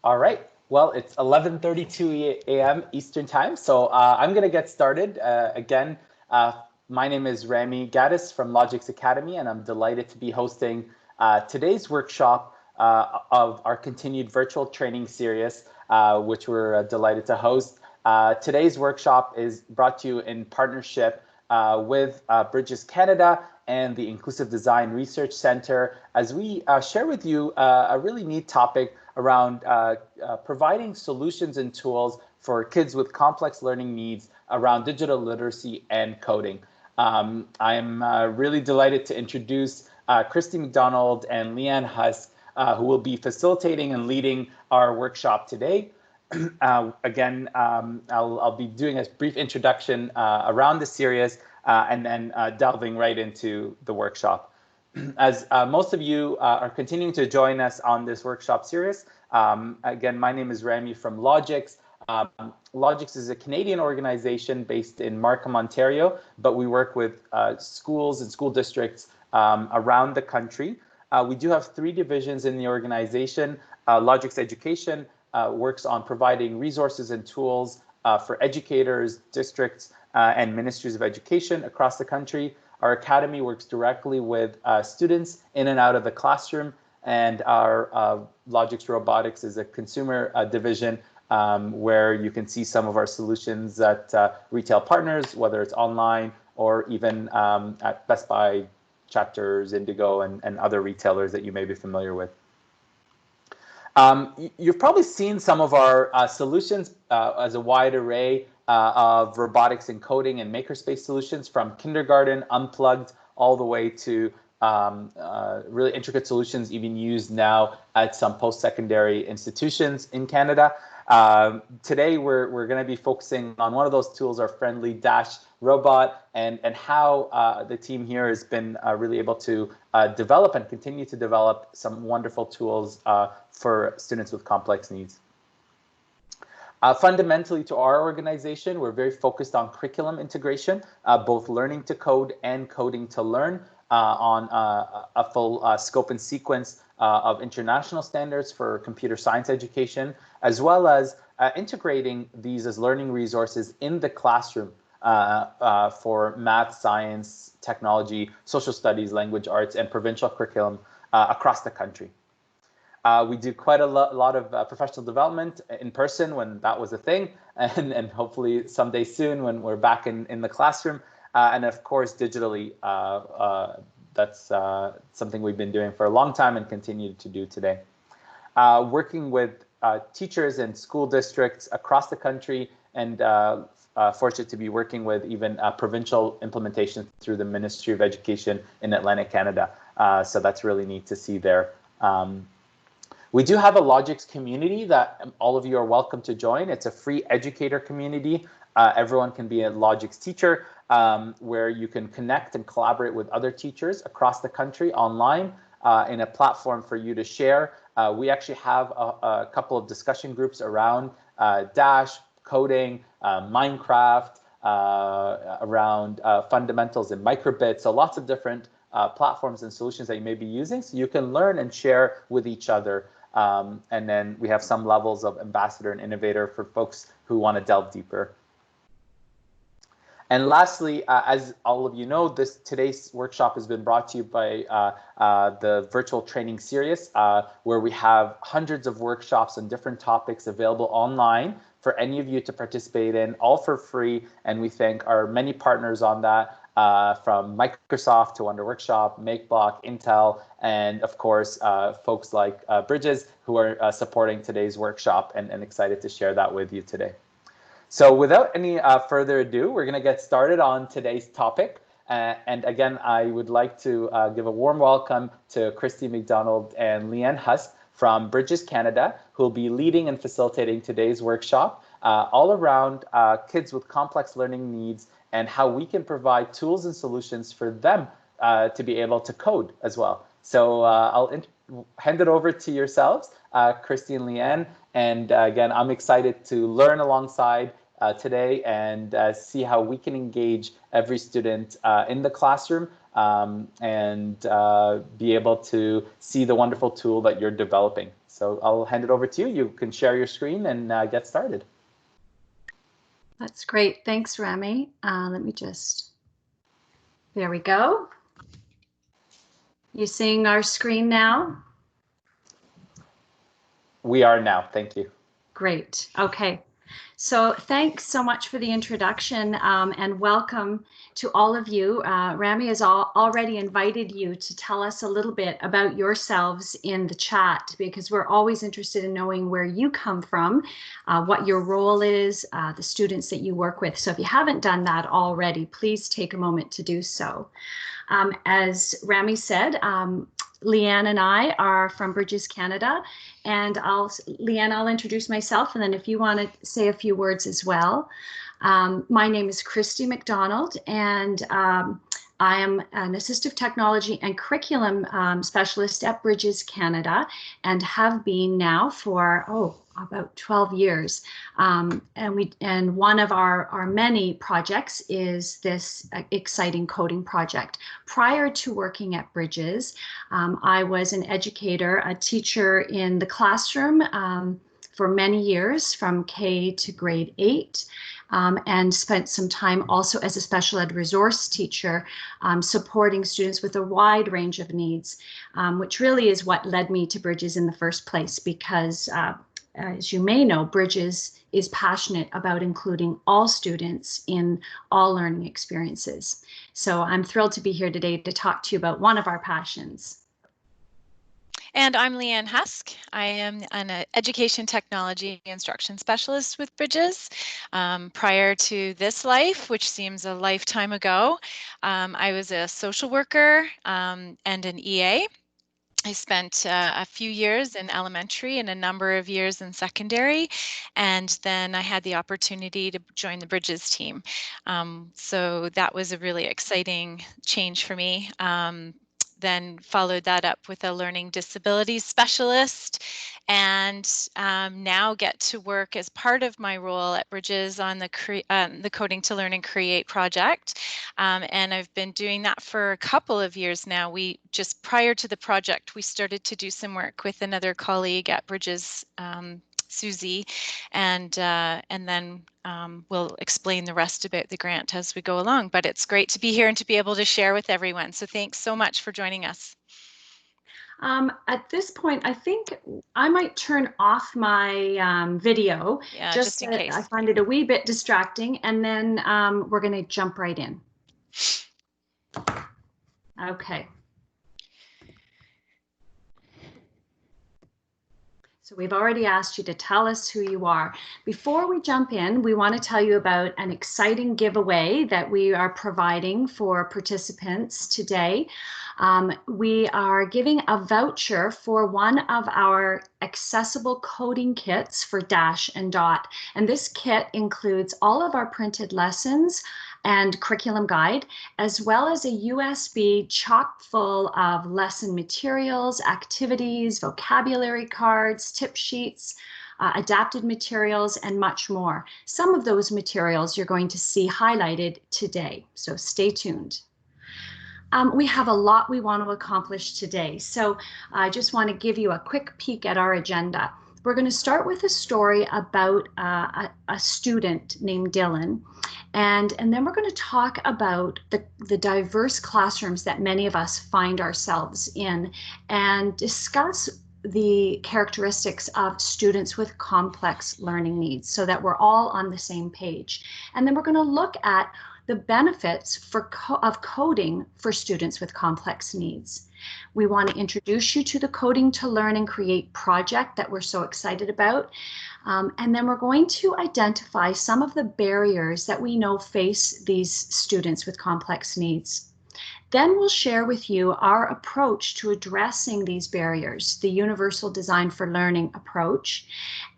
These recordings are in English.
All right. Well, it's 11:32 a.m. Eastern Time, so I'm going to get started. Again, my name is Rami Gaddis from Logix Academy, and I'm delighted to be hosting today's workshop of our continued virtual training series, which we're delighted to host. Today's workshop is brought to you in partnership with Bridges Canada and the Inclusive Design Research Center, as we share with you a really neat topic around providing solutions and tools for kids with complex learning needs around digital literacy and coding. I'm really delighted to introduce Christy McDonald and Leanne Husk, who will be facilitating and leading our workshop today. Again, I'll be doing a brief introduction around the series and then delving right into the workshop. As most of you are continuing to join us on this workshop series, again, my name is Rami from Logix. Logix is a Canadian organization based in Markham, Ontario, but we work with schools and school districts around the country. We do have 3 divisions in the organization. Logix Education works on providing resources and tools for educators, districts, and ministries of education across the country. Our academy works directly with students in and out of the classroom, and our Logix Robotics is a consumer division where you can see some of our solutions at retail partners, whether it's online or even at Best Buy, Chapters, Indigo, and other retailers that you may be familiar with. You've probably seen some of our solutions as a wide array of robotics and coding and makerspace solutions, from kindergarten, unplugged, all the way to really intricate solutions even used now at some post-secondary institutions in Canada. Today, we're going to be focusing on one of those tools, our friendly Dash robot, and how the team here has been really able to develop and continue to develop some wonderful tools for students with complex needs. Fundamentally to our organization, we're very focused on curriculum integration, both learning to code and coding to learn on a full scope and sequence of international standards for computer science education, as well as integrating these as learning resources in the classroom for math, science, technology, social studies, language arts, and provincial curriculum across the country. We do quite a lot of professional development in person when that was a thing, and hopefully someday soon when we're back in the classroom, and of course digitally. That's something we've been doing for a long time and continue to do today. Working with teachers and school districts across the country, and fortunate to be working with even provincial implementation through the Ministry of Education in Atlantic Canada. So that's really neat to see there. We do have a Logix community that all of you are welcome to join. It's a free educator community. Everyone can be a Logix teacher, where you can connect and collaborate with other teachers across the country online in a platform for you to share. We actually have a couple of discussion groups around Dash, coding, Minecraft, around fundamentals in microbits, so lots of different platforms and solutions that you may be using, so you can learn and share with each other. And then we have some levels of ambassador and innovator for folks who want to delve deeper. And lastly, as all of you know, today's workshop has been brought to you by the virtual training series, where we have hundreds of workshops on different topics available online for any of you to participate in, all for free. And we thank our many partners on that, from Microsoft to Wonder Workshop, MakeBlock, Intel, and of course, folks like Bridges, who are supporting today's workshop, and excited to share that with you today. So without any further ado, we're going to get started on today's topic. And again, I would like to give a warm welcome to Christy McDonald and Leanne Husk from Bridges Canada, who will be leading and facilitating today's workshop all around kids with complex learning needs and how we can provide tools and solutions for them to be able to code as well. So I'll hand it over to yourselves, Christy and Leanne. And again, I'm excited to learn alongside today and see how we can engage every student in the classroom and be able to see the wonderful tool that you're developing. So I'll hand it over to you. You can share your screen and get started. That's great. Thanks, Remy. Let me just, there we go. You seeing our screen now? We are now. Thank you. Great. Okay. So thanks so much for the introduction, and welcome to all of you. Ramy has already invited you to tell us a little bit about yourselves in the chat, because we're always interested in knowing where you come from, what your role is, the students that you work with. So if you haven't done that already, please take a moment to do so. As Ramy said, Leanne and I are from Bridges Canada, and Leanne, I'll introduce myself, and then if you want to say a few words as well. My name is Christy McDonald, and I am an assistive technology and curriculum specialist at Bridges Canada, and have been now for, about 12 years. And one of our many projects is this exciting coding project. Prior to working at Bridges, I was an educator, a teacher in the classroom for many years, from K to grade 8. And spent some time also as a special ed resource teacher, supporting students with a wide range of needs, which really is what led me to Bridges in the first place, because as you may know, Bridges is passionate about including all students in all learning experiences. So I'm thrilled to be here today to talk to you about one of our passions. And I'm Leanne Husk. I am an education technology instruction specialist with Bridges. Prior to this life, which seems a lifetime ago, I was a social worker and an EA. I spent a few years in elementary and a number of years in secondary, and then I had the opportunity to join the Bridges team. So that was a really exciting change for me. Then followed that up with a learning disabilities specialist, and now get to work as part of my role at Bridges on the Coding to Learn and Create project. And I've been doing that for a couple of years now. We just prior to the project, we started to do some work with another colleague at Bridges, Susie, and then we'll explain the rest about the grant as we go along. But it's great to be here and to be able to share with everyone. So thanks so much for joining us. At this point, I think I might turn off my video, just in case. I find it a wee bit distracting, and then we're going to jump right in. Okay. So we've already asked you to tell us who you are. Before we jump in, we want to tell you about an exciting giveaway that we are providing for participants today. We are giving a voucher for one of our accessible coding kits for Dash and Dot. And this kit includes all of our printed lessons and curriculum guide, as well as a USB chock full of lesson materials, activities, vocabulary cards, tip sheets, adapted materials, and much more. Some of those materials you're going to see highlighted today, so stay tuned. We have a lot we want to accomplish today, so I just want to give you a quick peek at our agenda. We're going to start with a story about a student named Dylan, and then we're going to talk about the diverse classrooms that many of us find ourselves in, and discuss the characteristics of students with complex learning needs, so that we're all on the same page. And then we're going to look at the benefits of coding for students with complex needs. We want to introduce you to the Coding to Learn and Create project that we're so excited about. And then we're going to identify some of the barriers that we know face these students with complex needs. Then we'll share with you our approach to addressing these barriers, the Universal Design for Learning approach,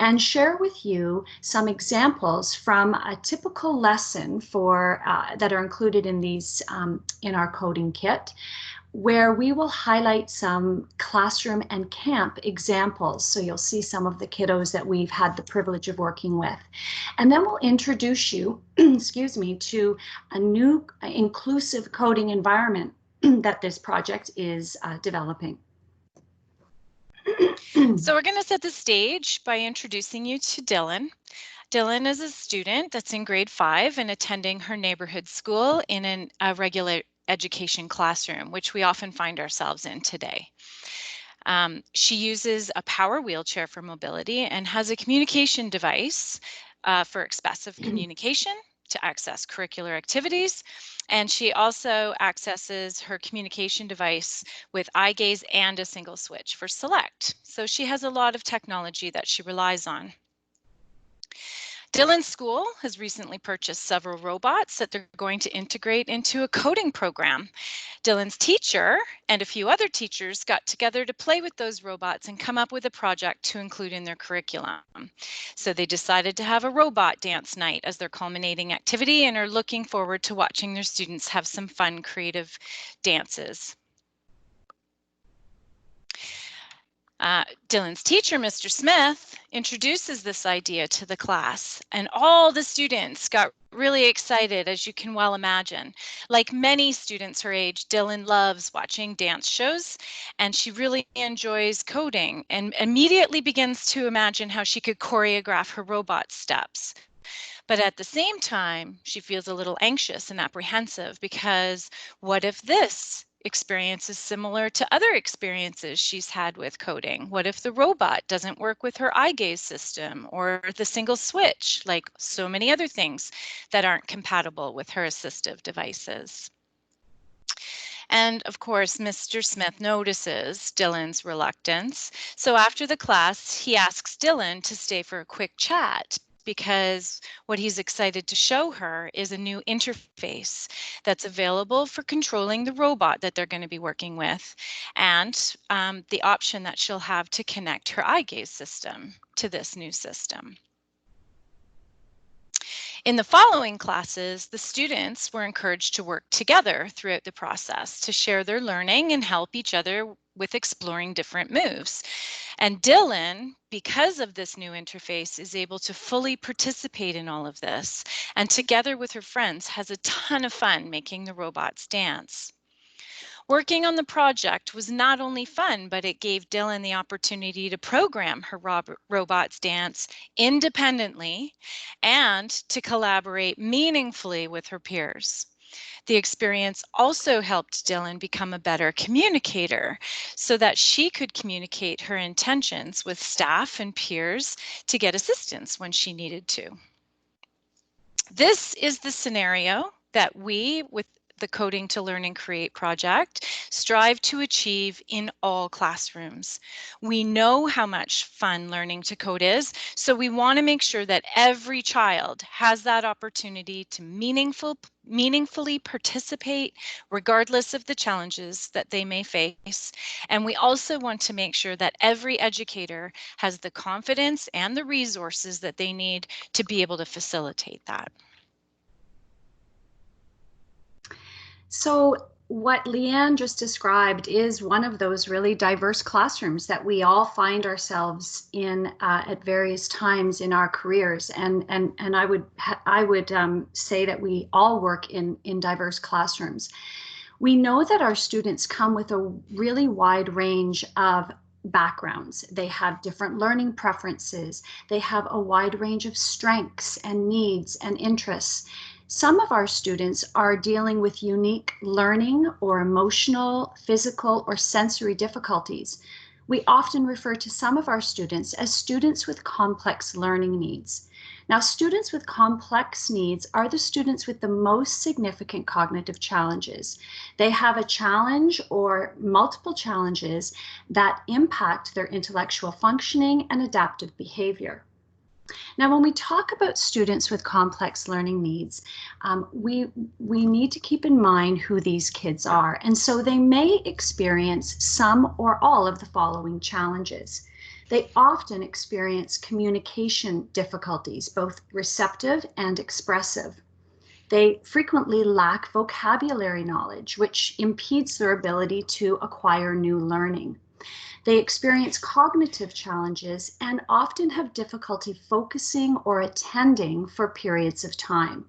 and share with you some examples from a typical lesson that are included in these in our coding kit, where we will highlight some classroom and camp examples. So you'll see some of the kiddos that we've had the privilege of working with. And then we'll introduce you, excuse me, to a new inclusive coding environment that this project is developing. So we're going to set the stage by introducing you to Dylan. Dylan is a student that's in grade 5 and attending her neighborhood school in a regular education classroom, which we often find ourselves in today. She uses a power wheelchair for mobility and has a communication device for expressive communication to access curricular activities. And she also accesses her communication device with eye gaze and a single switch for select. So she has a lot of technology that she relies on. Dylan's school has recently purchased several robots that they're going to integrate into a coding program. Dylan's teacher and a few other teachers got together to play with those robots and come up with a project to include in their curriculum. So they decided to have a robot dance night as their culminating activity and are looking forward to watching their students have some fun, creative dances. Dylan's teacher, Mr. Smith, introduces this idea to the class, and all the students got really excited, as you can well imagine. Like many students her age, Dylan loves watching dance shows, and she really enjoys coding and immediately begins to imagine how she could choreograph her robot steps. But at the same time, she feels a little anxious and apprehensive because what if this experience is similar to other experiences she's had with coding? What if the robot doesn't work with her eye gaze system or the single switch, like so many other things that aren't compatible with her assistive devices? And of course, Mr. Smith notices Dylan's reluctance. So after the class, he asks Dylan to stay for a quick chat because what he's excited to show her is a new interface that's available for controlling the robot that they're going to be working with, and the option that she'll have to connect her eye gaze system to this new system. In the following classes, the students were encouraged to work together throughout the process to share their learning and help each other with exploring different moves. And Dylan, because of this new interface, is able to fully participate in all of this, and together with her friends has a ton of fun making the robots dance. Working on the project was not only fun, but it gave Dylan the opportunity to program her robots dance independently and to collaborate meaningfully with her peers. The experience also helped Dylan become a better communicator so that she could communicate her intentions with staff and peers to get assistance when she needed to. This is the scenario that we, with the Coding to Learn and Create project, strive to achieve in all classrooms. We know how much fun learning to code is, so we want to make sure that every child has that opportunity to meaningfully participate regardless of the challenges that they may face. And we also want to make sure that every educator has the confidence and the resources that they need to be able to facilitate that. So what Leanne just described is one of those really diverse classrooms that we all find ourselves in at various times in our careers. And I would say that we all work in diverse classrooms. We know that our students come with a really wide range of backgrounds. They have different learning preferences. They have a wide range of strengths and needs and interests. Some of our students are dealing with unique learning or emotional, physical, or sensory difficulties. We often refer to some of our students as students with complex learning needs. Now, students with complex needs are the students with the most significant cognitive challenges. They have a challenge or multiple challenges that impact their intellectual functioning and adaptive behavior. Now, when we talk about students with complex learning needs, we need to keep in mind who these kids are. And so they may experience some or all of the following challenges. They often experience communication difficulties, both receptive and expressive. They frequently lack vocabulary knowledge, which impedes their ability to acquire new learning. They experience cognitive challenges and often have difficulty focusing or attending for periods of time.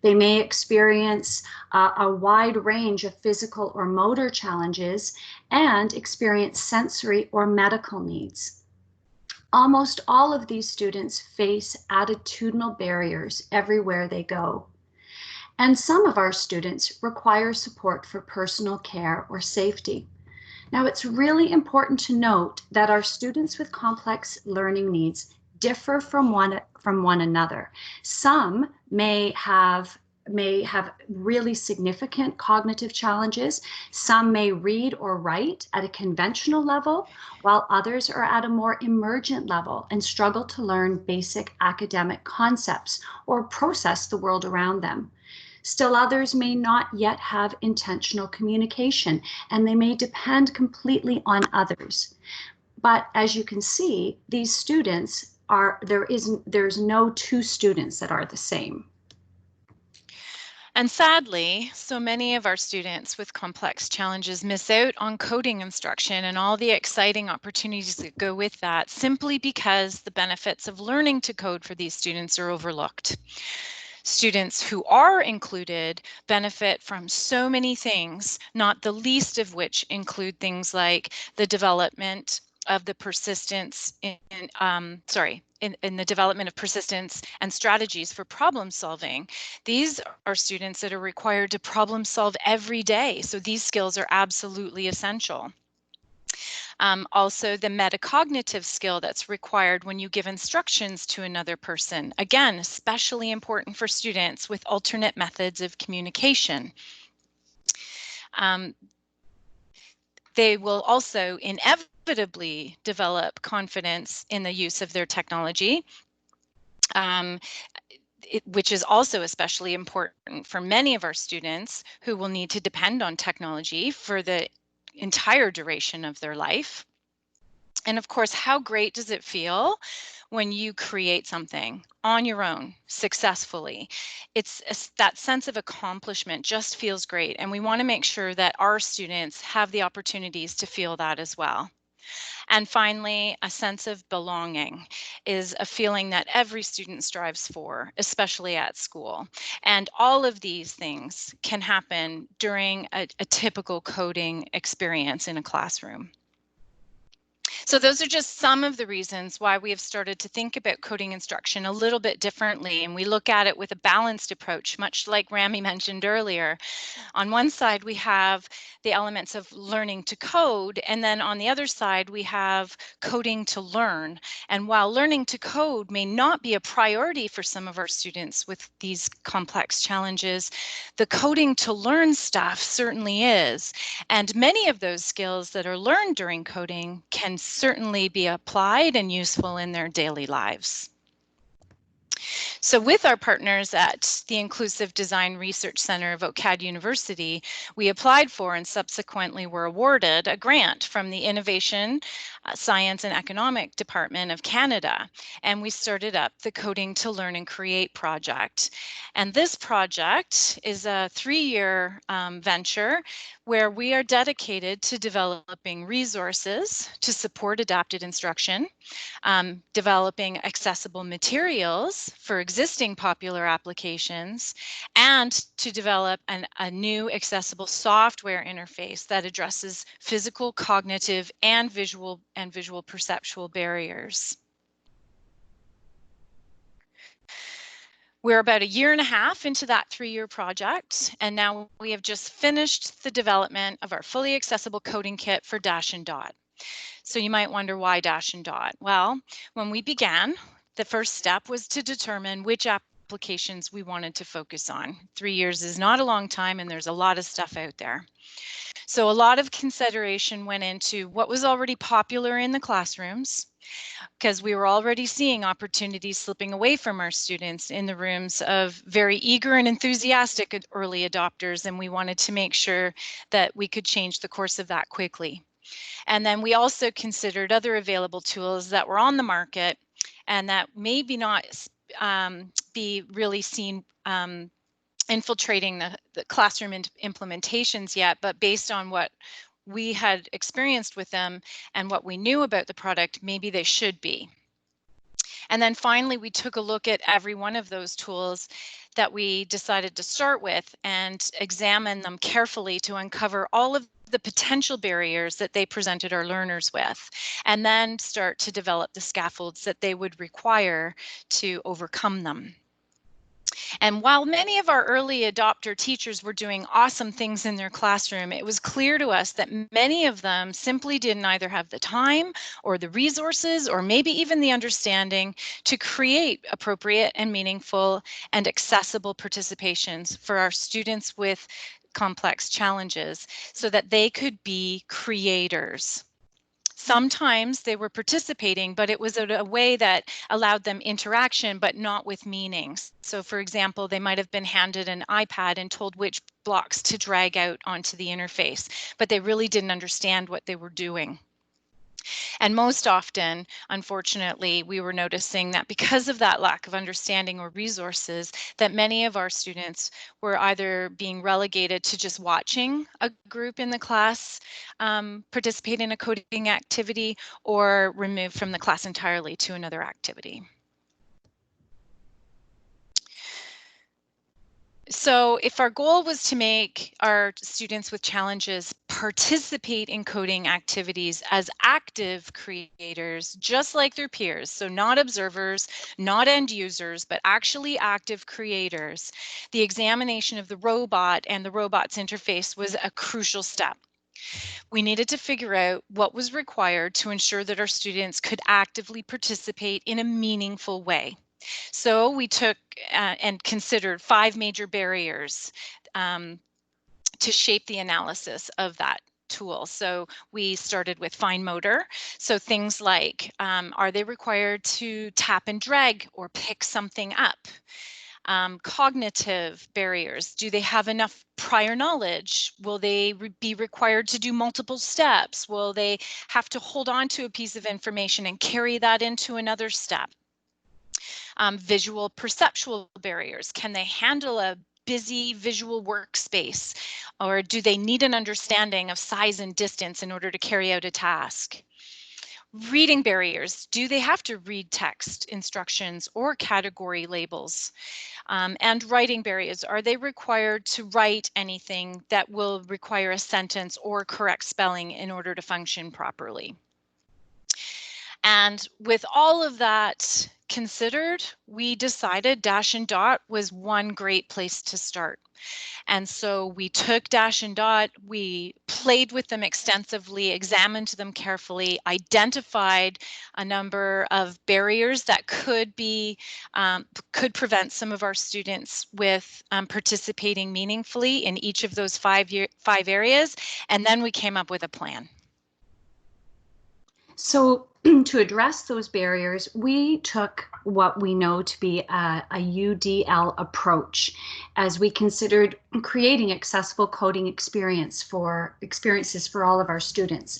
They may experience a wide range of physical or motor challenges and experience sensory or medical needs. Almost all of these students face attitudinal barriers everywhere they go. And some of our students require support for personal care or safety. Now, it's really important to note that our students with complex learning needs differ from one another. Some may have really significant cognitive challenges. Some may read or write at a conventional level, while others are at a more emergent level and struggle to learn basic academic concepts or process the world around them. Still others may not yet have intentional communication, and they may depend completely on others. But as you can see, these students there's no two students that are the same. And sadly, so many of our students with complex challenges miss out on coding instruction and all the exciting opportunities that go with that, simply because the benefits of learning to code for these students are overlooked. Students who are included benefit from so many things, not the least of which include things like the development of the persistence in the development of persistence and strategies for problem solving. These are students that are required to problem solve every day, so these skills are absolutely essential. Also, the metacognitive skill that's required when you give instructions to another person. Again, especially important for students with alternate methods of communication. They will also inevitably develop confidence in the use of their technology, which is also especially important for many of our students who will need to depend on technology for the entire duration of their life. And of course, how great does it feel when you create something on your own successfully? That sense of accomplishment just feels great. And we want to make sure that our students have the opportunities to feel that as well. And finally, a sense of belonging is a feeling that every student strives for, especially at school. And all of these things can happen during a typical coding experience in a classroom. So those are just some of the reasons why we have started to think about coding instruction a little bit differently, and we look at it with a balanced approach, much like Rami mentioned earlier. On one side, we have the elements of learning to code, and then on the other side, we have coding to learn. And while learning to code may not be a priority for some of our students with these complex challenges, the coding to learn stuff certainly is. And many of those skills that are learned during coding can certainly be applied and useful in their daily lives. So with our partners at the Inclusive Design Research Center of OCAD University, we applied for and subsequently were awarded a grant from the Innovation, Science and Economic Department of Canada. And we started up the Coding to Learn and Create project. And this project is a 3-year venture where we are dedicated to developing resources to support adapted instruction, developing accessible materials for existing popular applications, and to develop a new accessible software interface that addresses physical, cognitive, and visual perceptual barriers. We're about 1.5 years into that 3-year project, and now we have just finished the development of our fully accessible coding kit for Dash and Dot. So you might wonder, why Dash and Dot? Well, when we began, the first step was to determine which applications we wanted to focus on. 3 years is not a long time, and there's a lot of stuff out there. So a lot of consideration went into what was already popular in the classrooms, because we were already seeing opportunities slipping away from our students in the rooms of very eager and enthusiastic early adopters, and we wanted to make sure that we could change the course of that quickly. And then we also considered other available tools that were on the market and that maybe not be really seen infiltrating the classroom implementations yet, but based on what we had experienced with them and what we knew about the product, maybe they should be. And then finally, we took a look at every one of those tools that we decided to start with and examine them carefully to uncover all of the potential barriers that they presented our learners with, and then start to develop the scaffolds that they would require to overcome them. And while many of our early adopter teachers were doing awesome things in their classroom, it was clear to us that many of them simply didn't either have the time or the resources or maybe even the understanding to create appropriate and meaningful and accessible participations for our students with complex challenges so that they could be creators. Sometimes they were participating, but it was in a way that allowed them interaction, but not with meanings. So for example, they might have been handed an iPad and told which blocks to drag out onto the interface, but they really didn't understand what they were doing. And most often, unfortunately, we were noticing that because of that lack of understanding or resources, that many of our students were either being relegated to just watching a group in the class participate in a coding activity or removed from the class entirely to another activity. So if our goal was to make our students with challenges participate in coding activities as active creators, just like their peers, so not observers, not end users, but actually active creators, the examination of the robot and the robot's interface was a crucial step. We needed to figure out what was required to ensure that our students could actively participate in a meaningful way. So we took and considered 5 major barriers to shape the analysis of that tool. So we started with fine motor. So things like, are they required to tap and drag or pick something up? Cognitive barriers. Do they have enough prior knowledge? Will they be required to do multiple steps? Will they have to hold on to a piece of information and carry that into another step? Visual perceptual barriers. Can they handle a busy visual workspace? Or do they need an understanding of size and distance in order to carry out a task? Reading barriers. Do they have to read text, instructions, or category labels? And writing barriers. Are they required to write anything that will require a sentence or correct spelling in order to function properly? And with all of that considered, we decided Dash and Dot was one great place to start. And so we took Dash and Dot, we played with them extensively, examined them carefully, identified a number of barriers that could prevent some of our students with participating meaningfully in each of those five areas. And then we came up with a plan. So to address those barriers, we took what we know to be a UDL approach as we considered creating accessible coding experiences for all of our students.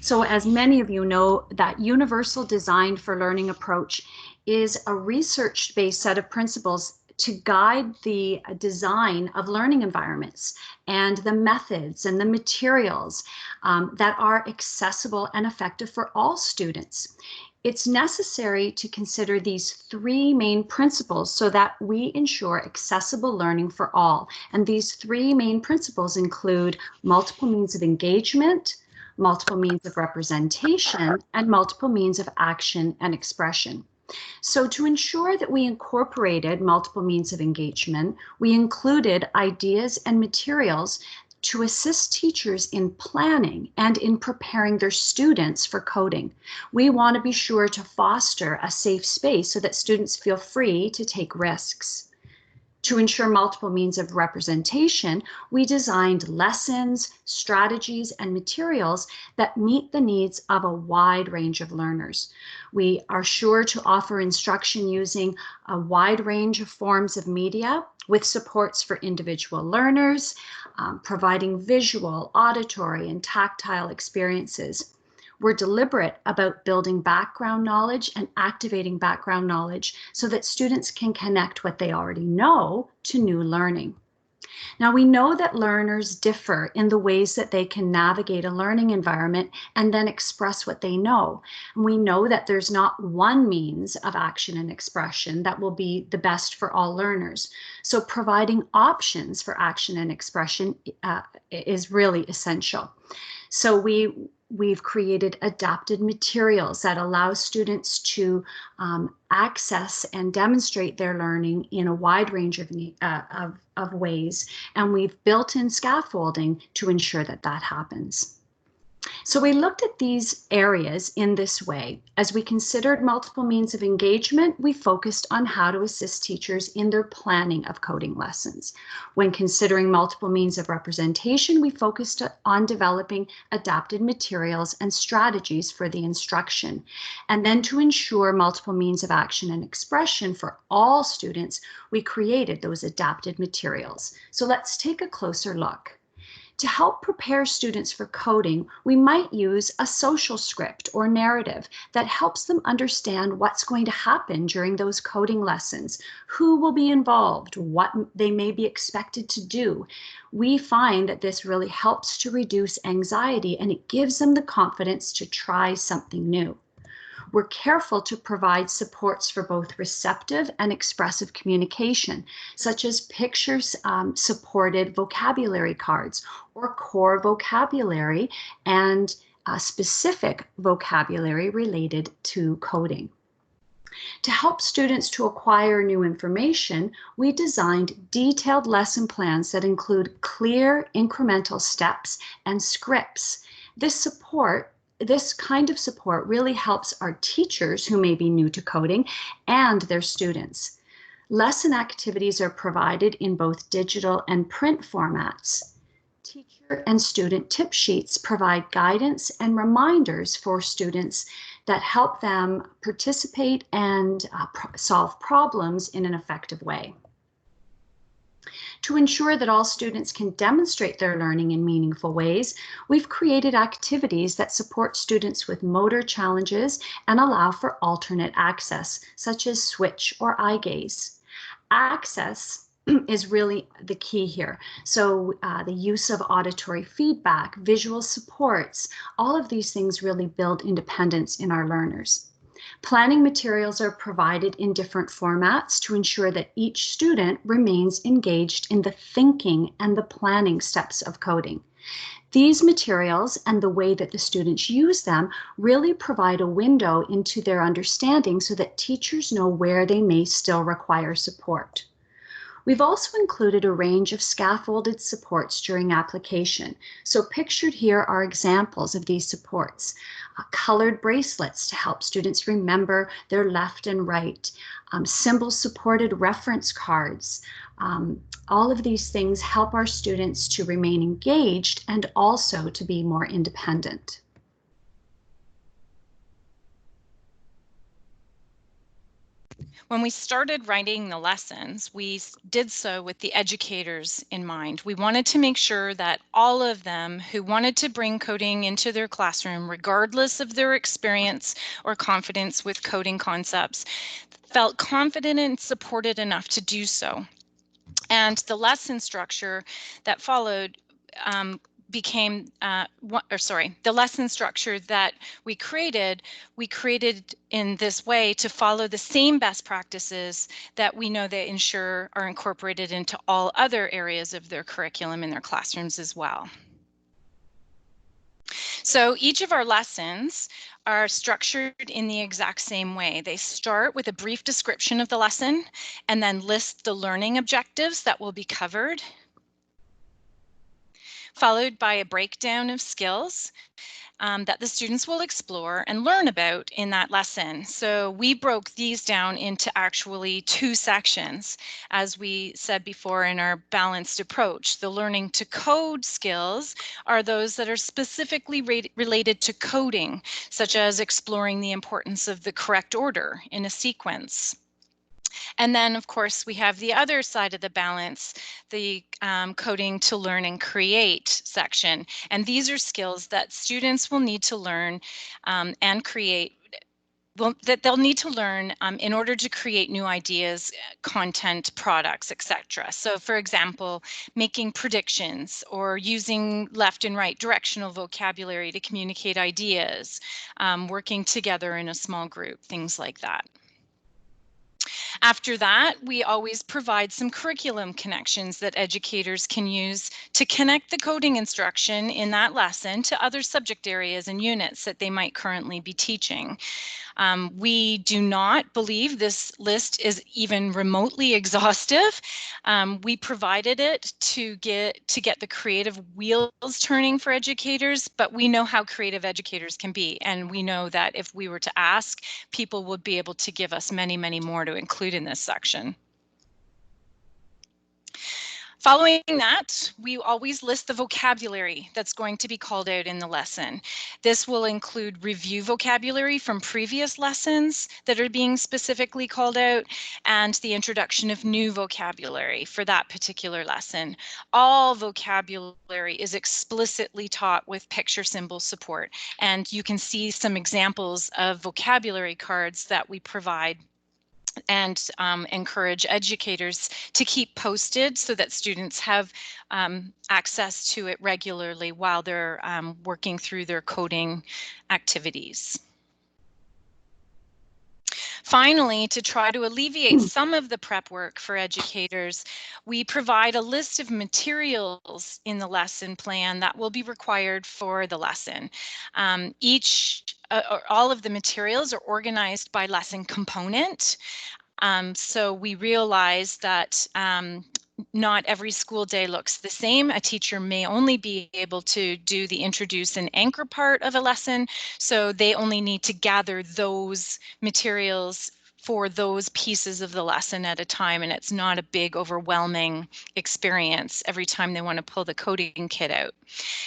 So as many of you know, that Universal Design for Learning approach is a research-based set of principles to guide the design of learning environments and the methods and the materials that are accessible and effective for all students. It's necessary to consider these 3 main principles so that we ensure accessible learning for all. And these 3 main principles include multiple means of engagement, multiple means of representation, and multiple means of action and expression. So to ensure that we incorporated multiple means of engagement, we included ideas and materials to assist teachers in planning and in preparing their students for coding. We want to be sure to foster a safe space so that students feel free to take risks. To ensure multiple means of representation, we designed lessons, strategies, and materials that meet the needs of a wide range of learners. We are sure to offer instruction using a wide range of forms of media with supports for individual learners, providing visual, auditory, and tactile experiences. We're deliberate about building background knowledge and activating background knowledge so that students can connect what they already know to new learning. Now, we know that learners differ in the ways that they can navigate a learning environment and then express what they know. And we know that there's not one means of action and expression that will be the best for all learners. So providing options for action and expression is really essential. So we've created adapted materials that allow students to access and demonstrate their learning in a wide range of ways, and we've built in scaffolding to ensure that that happens. So we looked at these areas in this way. As we considered multiple means of engagement, we focused on how to assist teachers in their planning of coding lessons. When considering multiple means of representation, we focused on developing adapted materials and strategies for the instruction. And then to ensure multiple means of action and expression for all students, we created those adapted materials. So let's take a closer look. To help prepare students for coding, we might use a social script or narrative that helps them understand what's going to happen during those coding lessons, who will be involved, what they may be expected to do. We find that this really helps to reduce anxiety, and it gives them the confidence to try something new. We're careful to provide supports for both receptive and expressive communication, such as picture-supported vocabulary cards or core vocabulary and specific vocabulary related to coding. To help students to acquire new information, we designed detailed lesson plans that include clear incremental steps and scripts. This kind of support really helps our teachers who may be new to coding and their students. Lesson activities are provided in both digital and print formats. Teacher and student tip sheets provide guidance and reminders for students that help them participate and solve problems in an effective way. To ensure that all students can demonstrate their learning in meaningful ways, we've created activities that support students with motor challenges and allow for alternate access, such as switch or eye gaze. Access is really the key here. So the use of auditory feedback, visual supports, all of these things really build independence in our learners. Planning materials are provided in different formats to ensure that each student remains engaged in the thinking and the planning steps of coding. These materials and the way that the students use them really provide a window into their understanding so that teachers know where they may still require support. We've also included a range of scaffolded supports during application. So pictured here are examples of these supports. Colored bracelets to help students remember their left and right, symbol-supported reference cards. All of these things help our students to remain engaged and also to be more independent. When we started writing the lessons, we did so with the educators in mind. We wanted to make sure that all of them who wanted to bring coding into their classroom, regardless of their experience or confidence with coding concepts, felt confident and supported enough to do so. And the lesson structure that followed became, the lesson structure that we created in this way to follow the same best practices that we know that ensure are incorporated into all other areas of their curriculum in their classrooms as well. So each of our lessons are structured in the exact same way. They start with a brief description of the lesson and then list the learning objectives that will be covered, followed by a breakdown of skills that the students will explore and learn about in that lesson. So we broke these down into actually 2 sections. As we said before in our balanced approach, the learning to code skills are those that are specifically related to coding, such as exploring the importance of the correct order in a sequence. And then, of course, we have the other side of the balance, the coding to learn and create section. And these are skills that students will need to learn and create that they'll need to learn in order to create new ideas, content, products, etc. So for example, making predictions or using left and right directional vocabulary to communicate ideas, working together in a small group, things like that. After that, we always provide some curriculum connections that educators can use to connect the coding instruction in that lesson to other subject areas and units that they might currently be teaching. We do not believe this list is even remotely exhaustive. We provided it to get the creative wheels turning for educators, but we know how creative educators can be, and we know that if we were to ask, people would be able to give us many, many more to include in this section. Following that, we always list the vocabulary that's going to be called out in the lesson. This will include review vocabulary from previous lessons that are being specifically called out, and the introduction of new vocabulary for that particular lesson. All vocabulary is explicitly taught with picture symbol support, and you can see some examples of vocabulary cards that we provide and encourage educators to keep posted so that students have access to it regularly while they're working through their coding activities. Finally, to try to alleviate some of the prep work for educators, we provide a list of materials in the lesson plan that will be required for the lesson. All of the materials are organized by lesson component. So we realize that not every school day looks the same. A teacher may only be able to do the introduce and anchor part of a lesson, so they only need to gather those materials for those pieces of the lesson at a time, and it's not a big overwhelming experience every time they want to pull the coding kit out.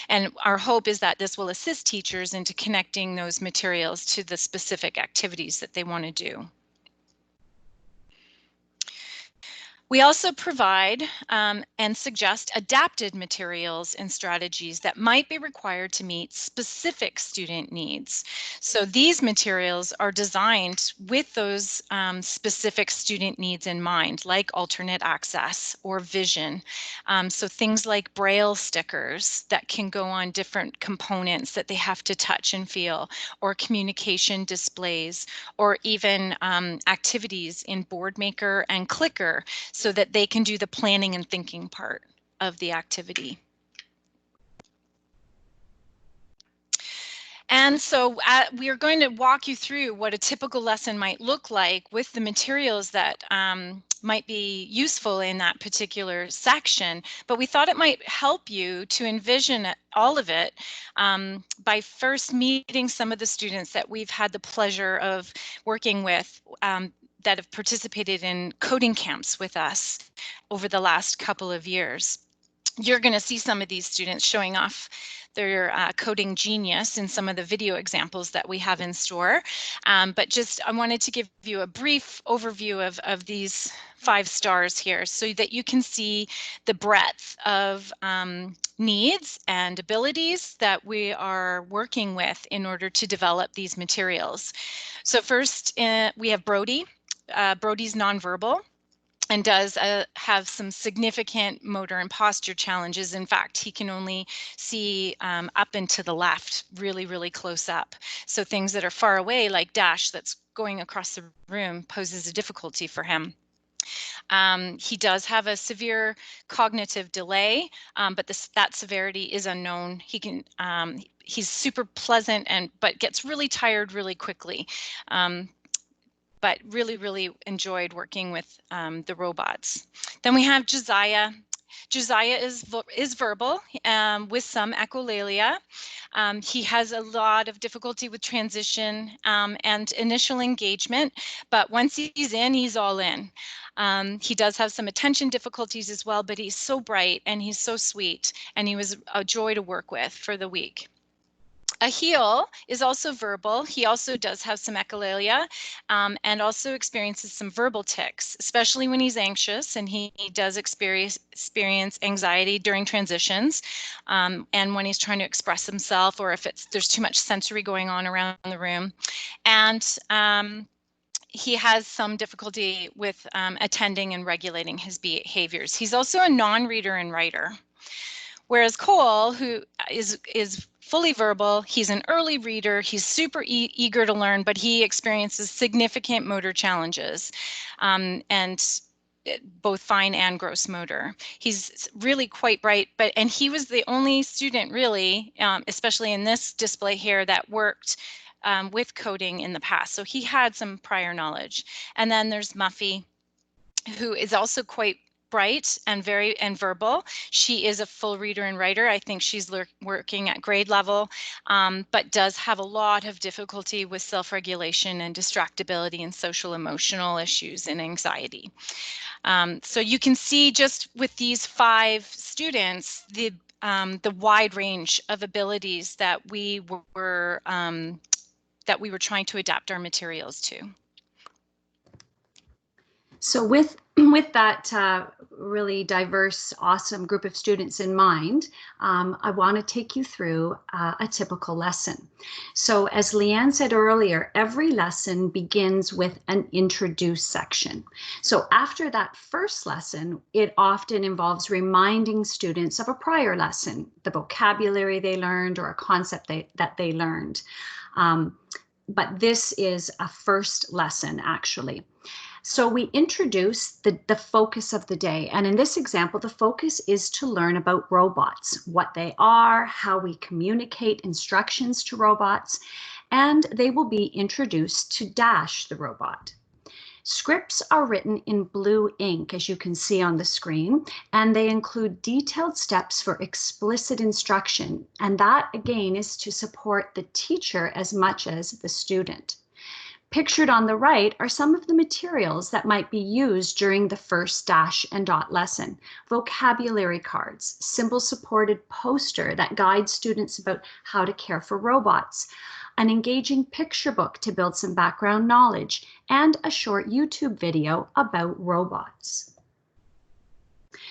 And our hope is that this will assist teachers into connecting those materials to the specific activities that they want to do. We also provide and suggest adapted materials and strategies that might be required to meet specific student needs. So these materials are designed with those specific student needs in mind, like alternate access or vision. So things like Braille stickers that can go on different components that they have to touch and feel, or communication displays, or even activities in Boardmaker and Clicker, so that they can do the planning and thinking part of the activity. And so we are going to walk you through what a typical lesson might look like with the materials that might be useful in that particular section, but we thought it might help you to envision all of it by first meeting some of the students that we've had the pleasure of working with that have participated in coding camps with us over the last couple of years. You're going to see some of these students showing off their coding genius in some of the video examples that we have in store. But just I wanted to give you a brief overview of these 5 stars here so that you can see the breadth of needs and abilities that we are working with in order to develop these materials. So first we have Brody. Brody's nonverbal and does have some significant motor and posture challenges. In fact, he can only see up and to the left, really, really close up. So things that are far away, like Dash that's going across the room, poses a difficulty for him. He does have a severe cognitive delay, but that severity is unknown. He can he's super pleasant but gets really tired really quickly. But really, really enjoyed working with the robots. Then we have Josiah. Josiah is verbal with some echolalia. He has a lot of difficulty with transition and initial engagement, but once he's in, he's all in. He does have some attention difficulties as well, but he's so bright and he's so sweet, and he was a joy to work with for the week. Ahiel is also verbal. He also does have some echolalia and also experiences some verbal tics, especially when he's anxious, and he does experience anxiety during transitions and when he's trying to express himself, or if there's too much sensory going on around the room. and he has some difficulty with attending and regulating his behaviors. He's also a non-reader and writer. Whereas Cole, who is fully verbal, he's an early reader, he's super eager to learn, but he experiences significant motor challenges, and both fine and gross motor. He's really quite bright, and he was the only student really, especially in this display here, that worked with coding in the past. So he had some prior knowledge. And then there's Muffy, who is also quite bright and verbal. She is a full reader and writer. I think she's working at grade level, but does have a lot of difficulty with self-regulation and distractibility and social emotional issues and anxiety. So you can see just with these 5 students, the wide range of abilities that we were trying to adapt our materials to. So with that really diverse, awesome group of students in mind, I want to take you through a typical lesson. So as Leanne said earlier, every lesson begins with an introduce section. So after that first lesson, it often involves reminding students of a prior lesson, the vocabulary they learned or a concept that they learned. But this is a first lesson, actually. So we introduce the focus of the day. And in this example, the focus is to learn about robots, what they are, how we communicate instructions to robots, and they will be introduced to Dash, the robot. Scripts are written in blue ink, as you can see on the screen, and they include detailed steps for explicit instruction. And that, again, is to support the teacher as much as the student. Pictured on the right are some of the materials that might be used during the first Dash and Dot lesson. Vocabulary cards, symbol-supported poster that guides students about how to care for robots, an engaging picture book to build some background knowledge, and a short YouTube video about robots.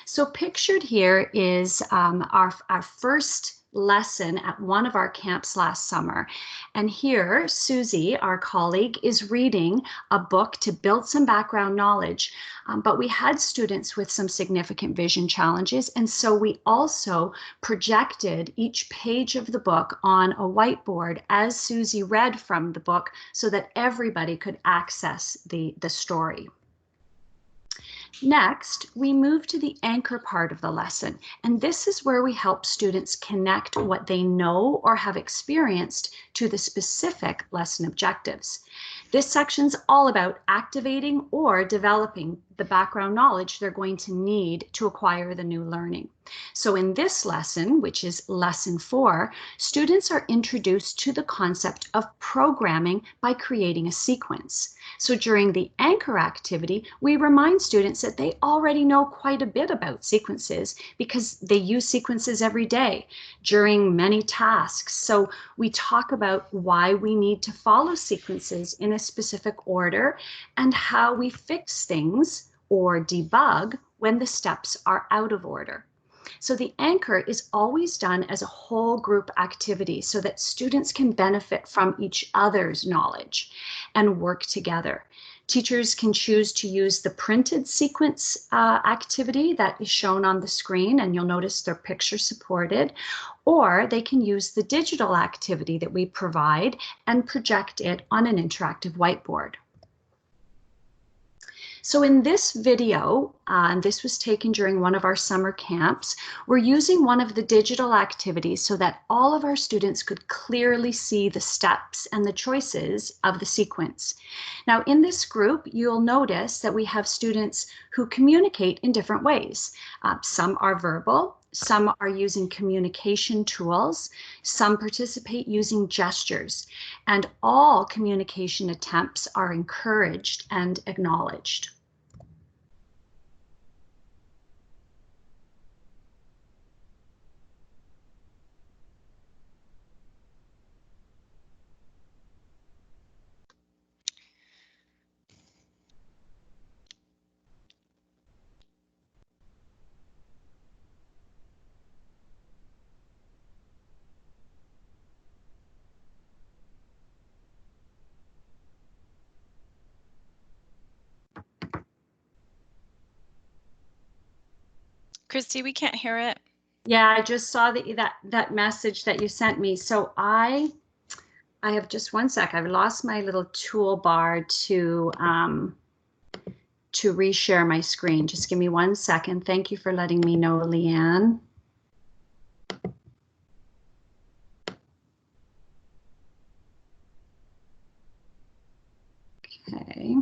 So pictured here is our first lesson at one of our camps last summer. And here, Susie, our colleague, is reading a book to build some background knowledge. But we had students with some significant vision challenges. And so we also projected each page of the book on a whiteboard as Susie read from the book so that everybody could access the story. Next, we move to the anchor part of the lesson, and this is where we help students connect what they know or have experienced to the specific lesson objectives. This section's all about activating or developing the background knowledge they're going to need to acquire the new learning. So in this lesson, which is lesson 4, students are introduced to the concept of programming by creating a sequence. So during the anchor activity, we remind students that they already know quite a bit about sequences because they use sequences every day during many tasks. So we talk about why we need to follow sequences in a specific order and how we fix things or debug when the steps are out of order. So the anchor is always done as a whole group activity so that students can benefit from each other's knowledge and work together. Teachers can choose to use the printed sequence activity that is shown on the screen, and you'll notice they're picture supported, or they can use the digital activity that we provide and project it on an interactive whiteboard. So in this video, and this was taken during one of our summer camps, we're using one of the digital activities so that all of our students could clearly see the steps and the choices of the sequence. Now in this group, you'll notice that we have students who communicate in different ways. Some are verbal, some are using communication tools, some participate using gestures, and all communication attempts are encouraged and acknowledged. Christy, we can't hear it. Yeah, I just saw that message that you sent me. So I have just one sec. I've lost my little toolbar to reshare my screen. Just give me 1 second. Thank you for letting me know, Leanne. Okay.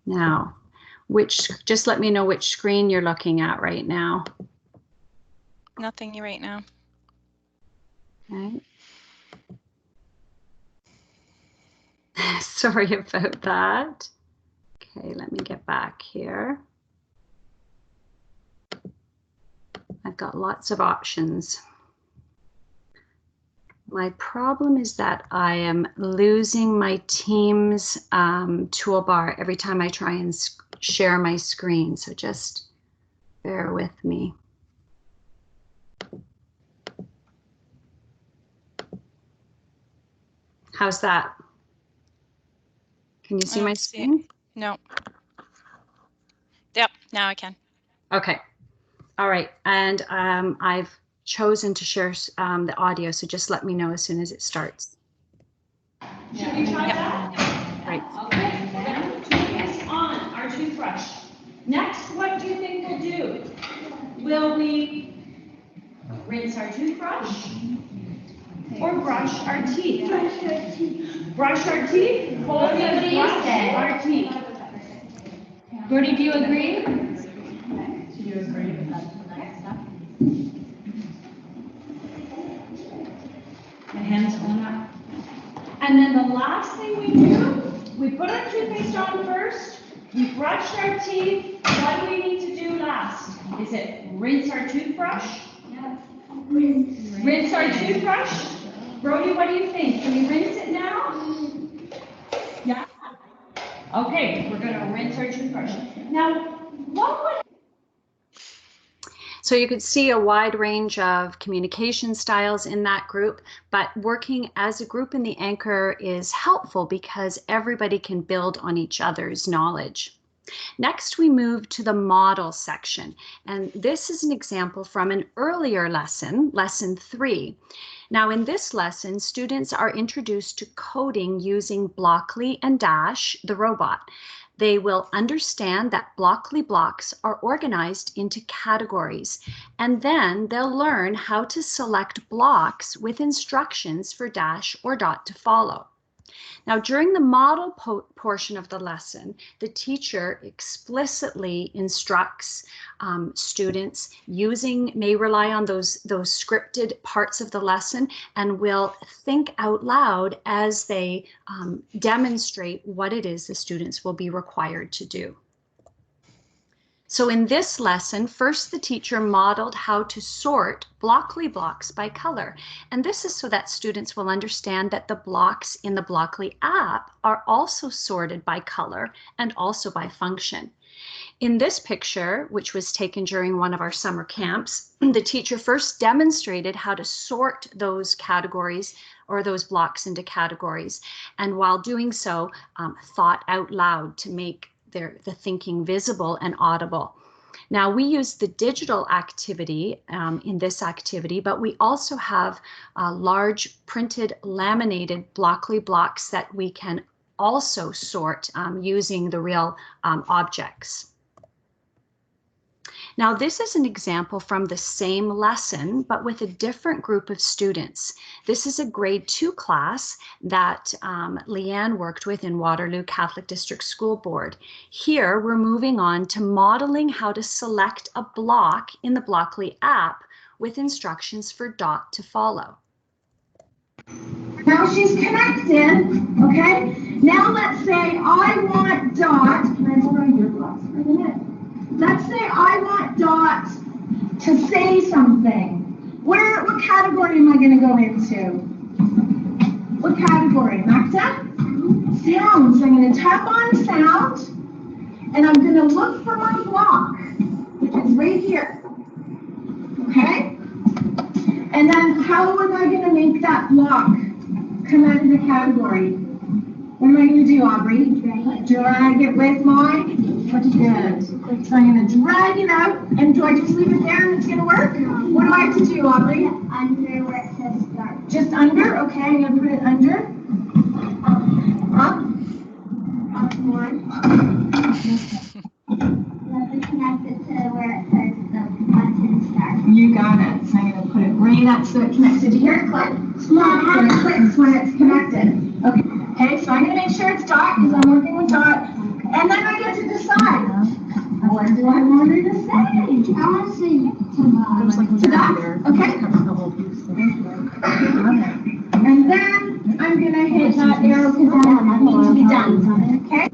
Now, just let me know which screen you're looking at right now. Nothing right now. Okay. Sorry about that. Okay, let me get back here. I've got lots of options. My problem is that I am losing my Teams toolbar every time I try and share my screen, so just bear with me. How's that? Can you see my screen? No. Yep, now I can. Okay. All right. And I've chosen to share the audio, so just let me know as soon as it starts. Should we try that? Right. Okay, we're going to focus on our toothbrush. Next, what do you think we'll do? Will we rinse our toothbrush or brush our teeth? Brush our teeth. Brush our teeth? Both of us brush our teeth. Gertie, do you agree? Do you agree with that? My hands going up. And then the last thing we do, we put our toothpaste on first, we brush our teeth. What do we need to do last? Is it rinse our toothbrush? Yeah. Rinse our toothbrush? Brody, what do you think? Can we rinse it now? Yeah? Okay, we're going to rinse our toothbrush. Now, what would... So you could see a wide range of communication styles in that group, but working as a group in the anchor is helpful because everybody can build on each other's knowledge. Next, we move to the model section, and this is an example from an earlier lesson, lesson 3. Now, in this lesson, students are introduced to coding using Blockly and Dash, the robot. They will understand that Blockly blocks are organized into categories, and then they'll learn how to select blocks with instructions for Dash or Dot to follow. Now, during the model portion of the lesson, the teacher explicitly instructs students may rely on those scripted parts of the lesson and will think out loud as they demonstrate what it is the students will be required to do. So in this lesson, first the teacher modeled how to sort Blockly blocks by color. And this is so that students will understand that the blocks in the Blockly app are also sorted by color and also by function. In this picture, which was taken during one of our summer camps, the teacher first demonstrated how to sort those categories or those blocks into categories. And while doing so, thought out loud to make the thinking visible and audible. Now, we use the digital activity in this activity, but we also have large printed laminated Blockly blocks that we can also sort using the real objects. Now, this is an example from the same lesson, but with a different group of students. This is a grade 2 class that Leanne worked with in Waterloo Catholic District School Board. Here, we're moving on to modeling how to select a block in the Blockly app with instructions for Dot to follow. Now she's connected, okay? Now let's say I want Dot. Can I borrow your blocks for a minute? Let's say I want Dot to say something. What category am I going to go into? What category, Maxa? Sound. So I'm going to tap on sound, and I'm going to look for my block, which is right here. Okay? And then how am I going to make that block? come out of the category. What am I going to do, Aubrey? Drag it with mine. Good. So I'm going to drag it out, and do I just leave it there and it's going to work? What do I have to do, Aubrey? Under where it says start. Just under? Okay, I'm going to put it under. Up. Up one. Connect it to where it says the button start. You got it. So I'm going to put it right up so it's connected to here. Click. And it clicks when it's connected. Okay. Okay, so I'm going to make sure it's dot because I'm working with dot. And then I get to decide. What do I want her to say? I want to say To dot? Okay. And then I'm going to hit that arrow because that needs to be done. Okay.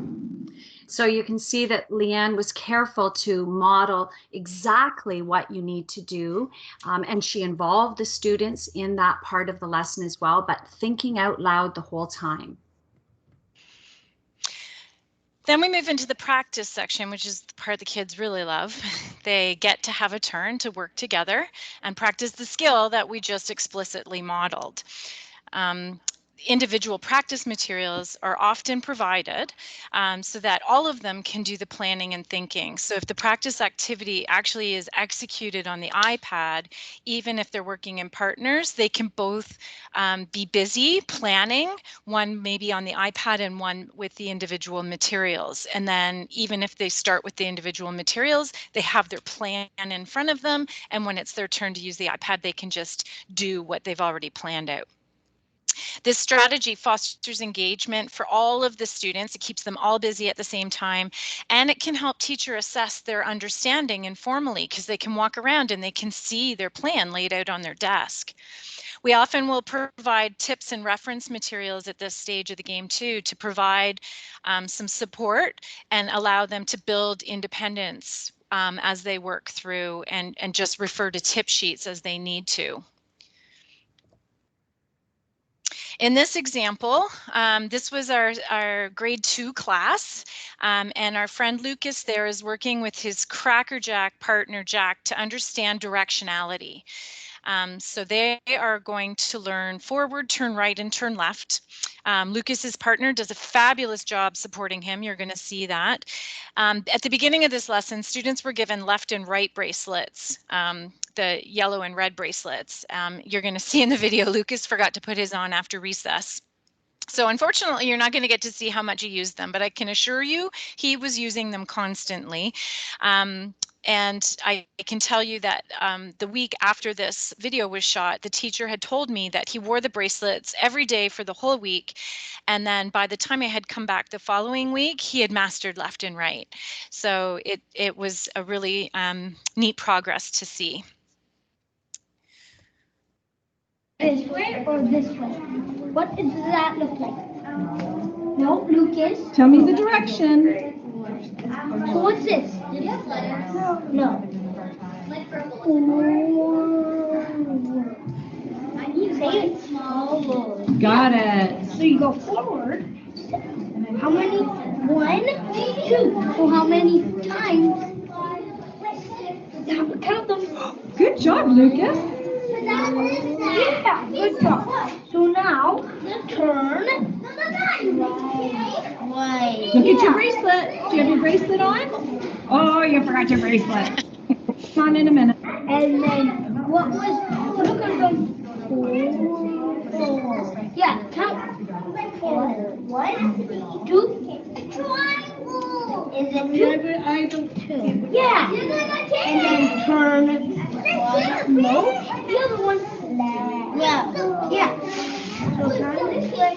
So you can see that Leanne was careful to model exactly what you need to do. And she involved the students in that part of the lesson as well, but thinking out loud the whole time. Then we move into the practice section, which is the part the kids really love. They get to have a turn to work together and practice the skill that we just explicitly modeled. Individual practice materials are often provided so that all of them can do the planning and thinking. So if the practice activity actually is executed on the iPad, even if they're working in partners, they can both be busy planning, one maybe on the iPad and one with the individual materials. And then even if they start with the individual materials, they have their plan in front of them. And when it's their turn to use the iPad, they can just do what they've already planned out. This strategy fosters engagement for all of the students. It keeps them all busy at the same time, and it can help teacher assess their understanding informally because they can walk around and they can see their plan laid out on their desk. We often will provide tips and reference materials at this stage of the game too, to provide some support and allow them to build independence as they work through and just refer to tip sheets as they need to. In this example, this was our grade 2 class, and our friend Lucas there is working with his Cracker Jack partner Jack to understand directionality. So they are going to learn forward, turn right, and turn left. Lucas's partner does a fabulous job supporting him. You're going to see that. At the beginning of this lesson, students were given left and right bracelets, the yellow and red bracelets. You're going to see in the video, Lucas forgot to put his on after recess. So unfortunately, you're not going to get to see how much he used them, but I can assure you he was using them constantly. And I can tell you that the week after this video was shot, the teacher had told me that he wore the bracelets every day for the whole week. And then by the time I had come back the following week, he had mastered left and right. So it was a really neat progress to see. This way or this way? What does that look like? No, Lucas. Tell me the direction. So what's this? No. Say it. Got it. So you go forward. How many? 1, 2. So how many times? Count them. Good job, Lucas. Yeah, good job. So now, turn right. Look at your bracelet. Do you have your bracelet on? Oh, you forgot your bracelet. On in a minute. And then, what was, look at them. 4. Yeah, count. 4. 1, 2. Triangle. Is it 2? 2. Yeah. And then turn. No. The other one. Yeah. Yeah. So turn this way.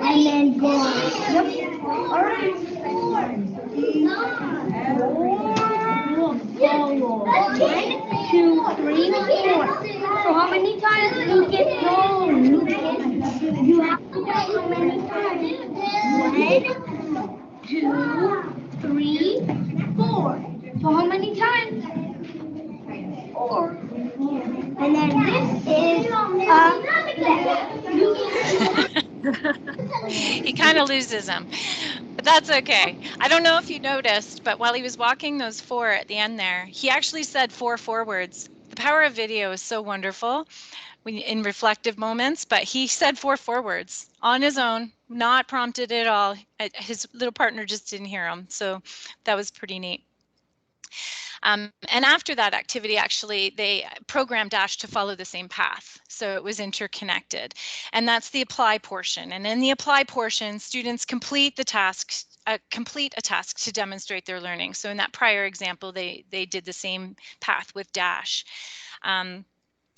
And then go. Yep. All right. 4. 1, 2, 3, 4. So how many times do you get home? You have to count how many times. 1, 2, 3, 4. So how many times? 4. And then this is He kind of loses them, but that's okay. I don't know if you noticed, but while he was walking those 4 at the end there, he actually said 4 forwards. The power of video is so wonderful. in reflective moments, but he said 4 forwards on his own, not prompted at all. His little partner just didn't hear him. So that was pretty neat. And after that activity, actually, they programmed Dash to follow the same path. So it was interconnected. And that's the apply portion. And in the apply portion, students complete the task, complete a task to demonstrate their learning. So in that prior example, they did the same path with Dash.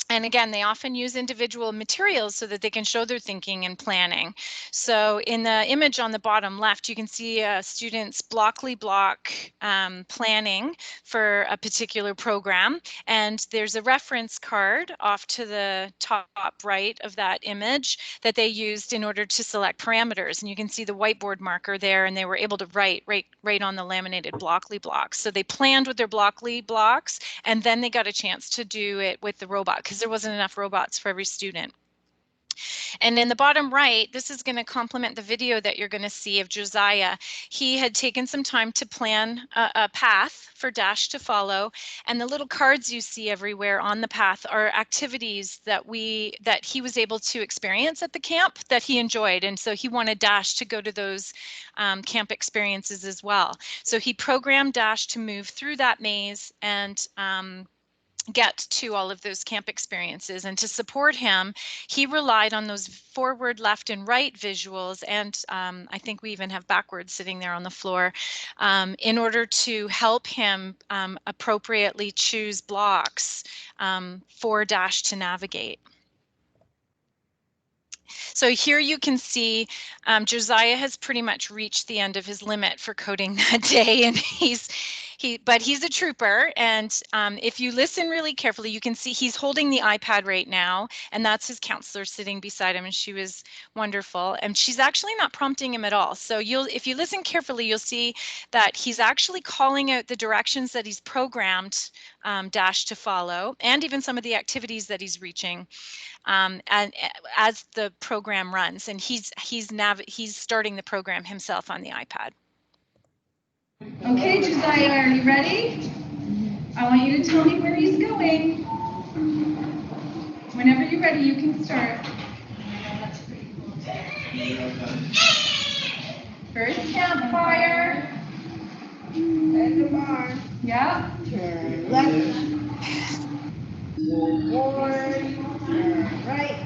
And again, they often use individual materials so that they can show their thinking and planning. So in the image on the bottom left, you can see students blockly block planning for a particular program. And there's a reference card off to the top right of that image that they used in order to select parameters. And you can see the whiteboard marker there, and they were able to write right on the laminated blockly blocks. So they planned with their blockly blocks, and then they got a chance to do it with the robot, because there wasn't enough robots for every student. And in the bottom right, this is going to complement the video that you're going to see of Josiah. He had taken some time to plan a path for Dash to follow, and the little cards you see everywhere on the path are activities that he was able to experience at the camp that he enjoyed, and so he wanted Dash to go to those camp experiences as well. So he programmed Dash to move through that maze and get to all of those camp experiences. And to support him, he relied on those forward, left, and right visuals, and I think we even have backwards sitting there on the floor, in order to help him appropriately choose blocks for Dash to navigate. So here you can see Josiah has pretty much reached the end of his limit for coding that day, and but he's a trooper. And if you listen really carefully, you can see he's holding the iPad right now, and that's his counselor sitting beside him, and she was wonderful. And she's actually not prompting him at all. So if you listen carefully, you'll see that he's actually calling out the directions that he's programmed Dash to follow, and even some of the activities that he's reaching. And as the program runs, and he's starting the program himself on the iPad. Okay, Josiah, are you ready? I want you to tell me where he's going. Whenever you're ready, you can start. First campfire. There's the barn. Yeah. Turn left. Go forward. Turn right.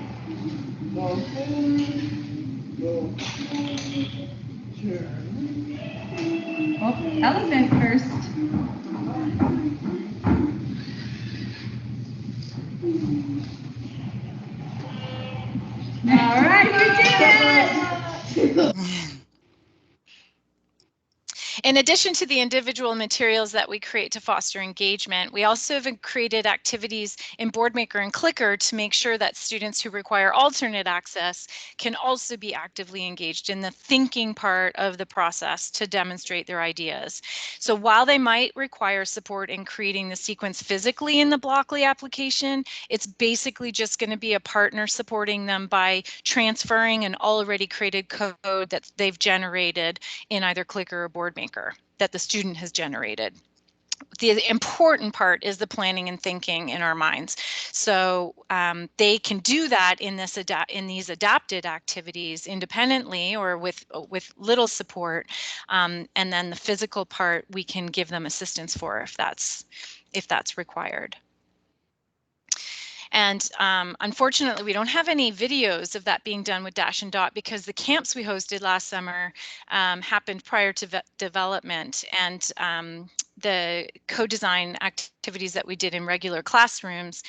Go forward. Go forward. Turn. Oh, elephant first. All right, you did it! In addition to the individual materials that we create to foster engagement, we also have created activities in BoardMaker and Clicker to make sure that students who require alternate access can also be actively engaged in the thinking part of the process to demonstrate their ideas. So while they might require support in creating the sequence physically in the Blockly application, it's basically just going to be a partner supporting them by transferring an already created code that they've generated in either Clicker or BoardMaker that the student has generated. The important part is the planning and thinking in our minds. So they can do that in these adapted activities independently or with little support, and then the physical part we can give them assistance for if that's required. And unfortunately, we don't have any videos of that being done with Dash and Dot because the camps we hosted last summer happened prior to development, and the co-design activities that we did in regular classrooms,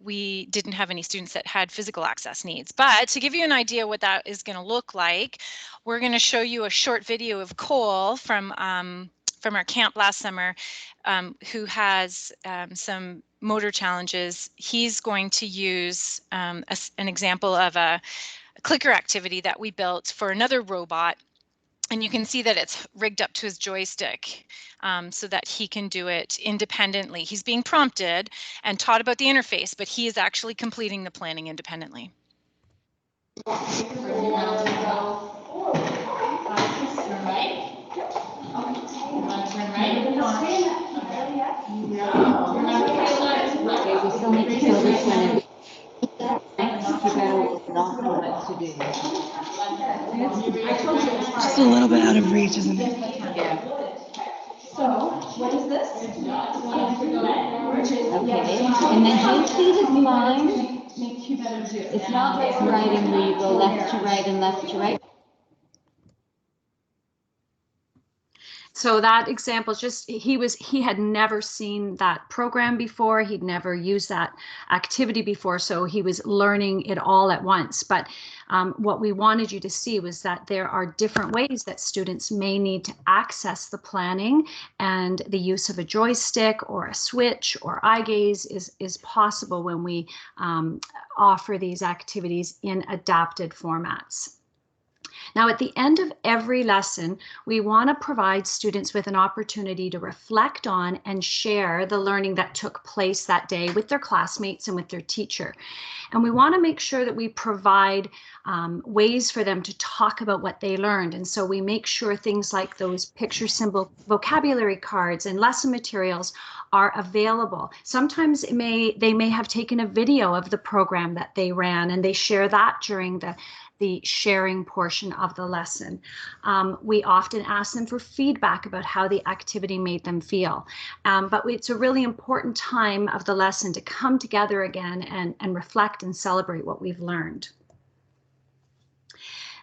we didn't have any students that had physical access needs. But to give you an idea what that is going to look like, we're going to show you a short video of Cole from our camp last summer, who has some motor challenges. He's going to use an example of a clicker activity that we built for another robot. And you can see that it's rigged up to his joystick so that he can do it independently. He's being prompted and taught about the interface, but he is actually completing the planning independently. Just a little bit out of reach, isn't it? Yeah. So, what is this? Okay, and then do you see this line? It's not like writing where you go left to right and left to right. So that example is just, he had never seen that program before. He'd never used that activity before. So he was learning it all at once. But what we wanted you to see was that there are different ways that students may need to access the planning, and the use of a joystick or a switch or eye gaze is possible when we offer these activities in adapted formats. Now, at the end of every lesson, we want to provide students with an opportunity to reflect on and share the learning that took place that day with their classmates and with their teacher. And we want to make sure that we provide ways for them to talk about what they learned. And so we make sure things like those picture symbol vocabulary cards and lesson materials are available. Sometimes they may have taken a video of the program that they ran, and they share that during the sharing portion of the lesson. We often ask them for feedback about how the activity made them feel. But it's a really important time of the lesson to come together again and reflect and celebrate what we've learned.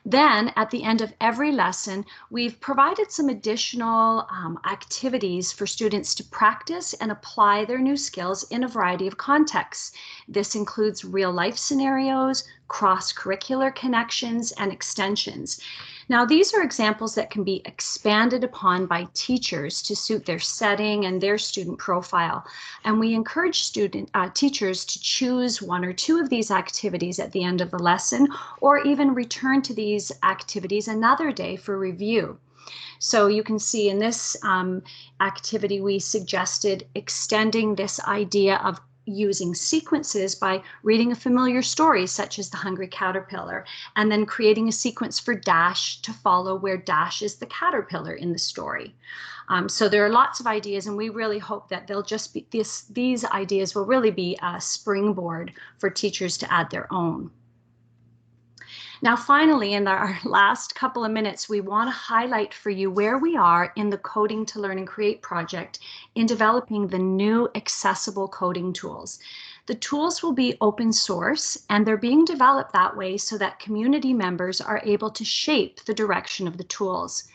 Then at the end of every lesson, we've provided some additional activities for students to practice and apply their new skills in a variety of contexts. This includes real life scenarios, cross-curricular connections, and extensions. Now, these are examples that can be expanded upon by teachers to suit their setting and their student profile. And we encourage teachers to choose one or two of these activities at the end of the lesson, or even return to these activities another day for review. So you can see in this activity, we suggested extending this idea of using sequences by reading a familiar story such as The Hungry Caterpillar, and then creating a sequence for Dash to follow where Dash is the caterpillar in the story. So there are lots of ideas, and we really hope that they'll just be these ideas will really be a springboard for teachers to add their own. Now, finally, in our last couple of minutes, we want to highlight for you where we are in the Coding to Learn and Create project in developing the new accessible coding tools. The tools will be open source, and they're being developed that way so that community members are able to shape the direction of the tools.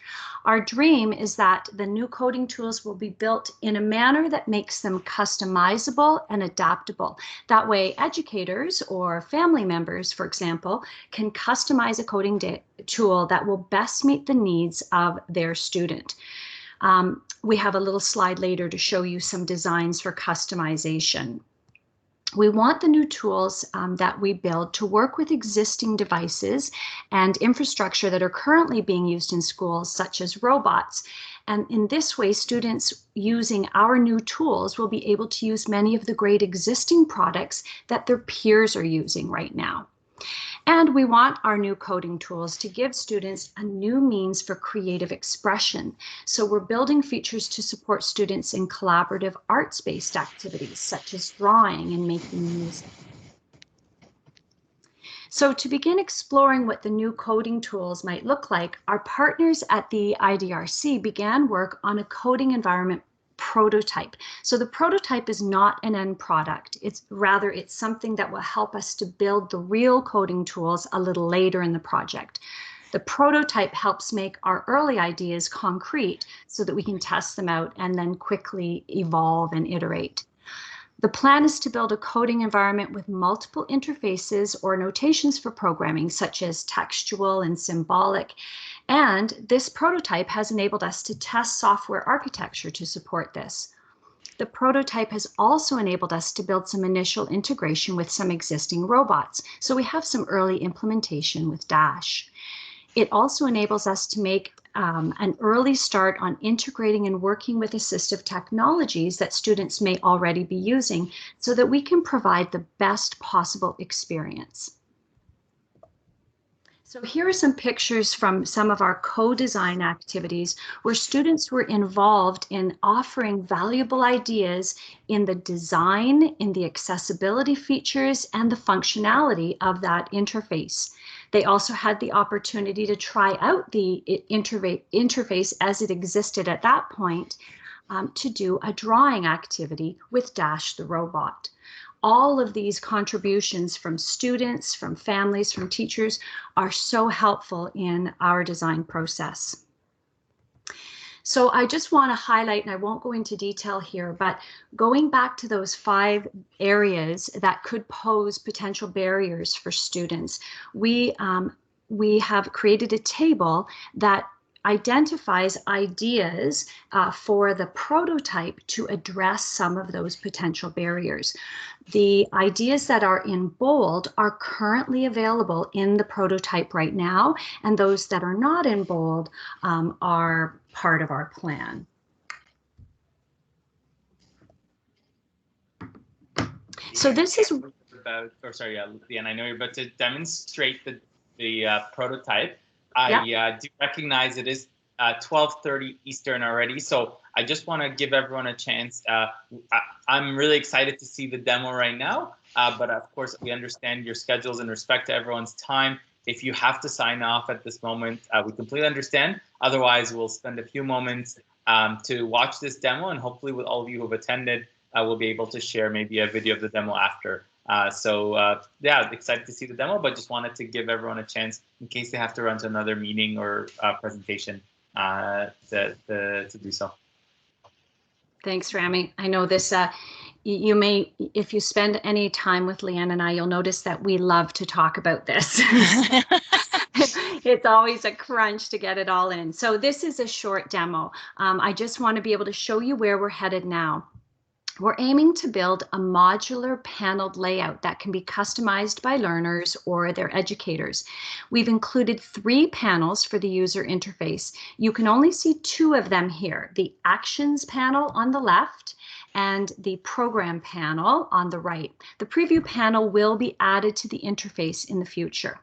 Our dream is that the new coding tools will be built in a manner that makes them customizable and adaptable. That way, educators or family members, for example, can customize a coding tool that will best meet the needs of their student. We have a little slide later to show you some designs for customization. We want the new tools that we build to work with existing devices and infrastructure that are currently being used in schools, such as robots. And in this way, students using our new tools will be able to use many of the great existing products that their peers are using right now. And we want our new coding tools to give students a new means for creative expression. So we're building features to support students in collaborative arts-based activities, such as drawing and making music. So to begin exploring what the new coding tools might look like, our partners at the IDRC began work on a coding environment prototype. So the prototype is not an end product. It's something that will help us to build the real coding tools a little later in the project. The prototype helps make our early ideas concrete so that we can test them out and then quickly evolve and iterate. The plan is to build a coding environment with multiple interfaces or notations for programming, such as textual and symbolic. And this prototype has enabled us to test software architecture to support this. The prototype has also enabled us to build some initial integration with some existing robots. So we have some early implementation with Dash. It also enables us to make an early start on integrating and working with assistive technologies that students may already be using so that we can provide the best possible experience. So here are some pictures from some of our co-design activities where students were involved in offering valuable ideas in the design, in the accessibility features, and the functionality of that interface. They also had the opportunity to try out the interface as it existed at that point, to do a drawing activity with Dash the robot. All of these contributions from students, from families, from teachers are so helpful in our design process. So I just want to highlight, and I won't go into detail here, but going back to those 5 areas that could pose potential barriers for students, we have created a table that identifies ideas for the prototype to address some of those potential barriers. The ideas that are in bold are currently available in the prototype right now, and those that are not in bold are part of our plan. So this is about, or sorry, Leanne, I know you're about to demonstrate the prototype. I do recognize it is 12:30 Eastern already, so I just want to give everyone a chance. I'm really excited to see the demo right now, but of course we understand your schedules and respect to everyone's time. If you have to sign off at this moment, we completely understand. Otherwise, we'll spend a few moments to watch this demo, and hopefully with all of you who have attended, we'll be able to share maybe a video of the demo after. Yeah, excited to see the demo, but just wanted to give everyone a chance in case they have to run to another meeting or presentation to do so. Thanks, Rami. I know this, you may, if you spend any time with Leanne and I, you'll notice that we love to talk about this. It's always a crunch to get it all in. So this is a short demo. I just want to be able to show you where we're headed now. We're aiming to build a modular paneled layout that can be customized by learners or their educators. We've included 3 panels for the user interface. You can only see 2 of them here, the Actions panel on the left and the Program panel on the right. The Preview panel will be added to the interface in the future.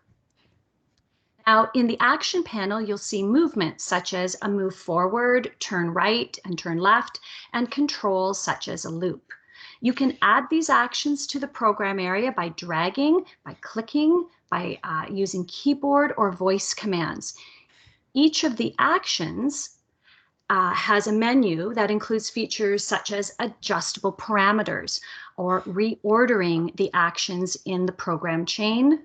Now, in the Action panel, you'll see movements such as a move forward, turn right, and turn left, and controls such as a loop. You can add these actions to the program area by dragging, by clicking, by using keyboard or voice commands. Each of the actions has a menu that includes features such as adjustable parameters or reordering the actions in the program chain,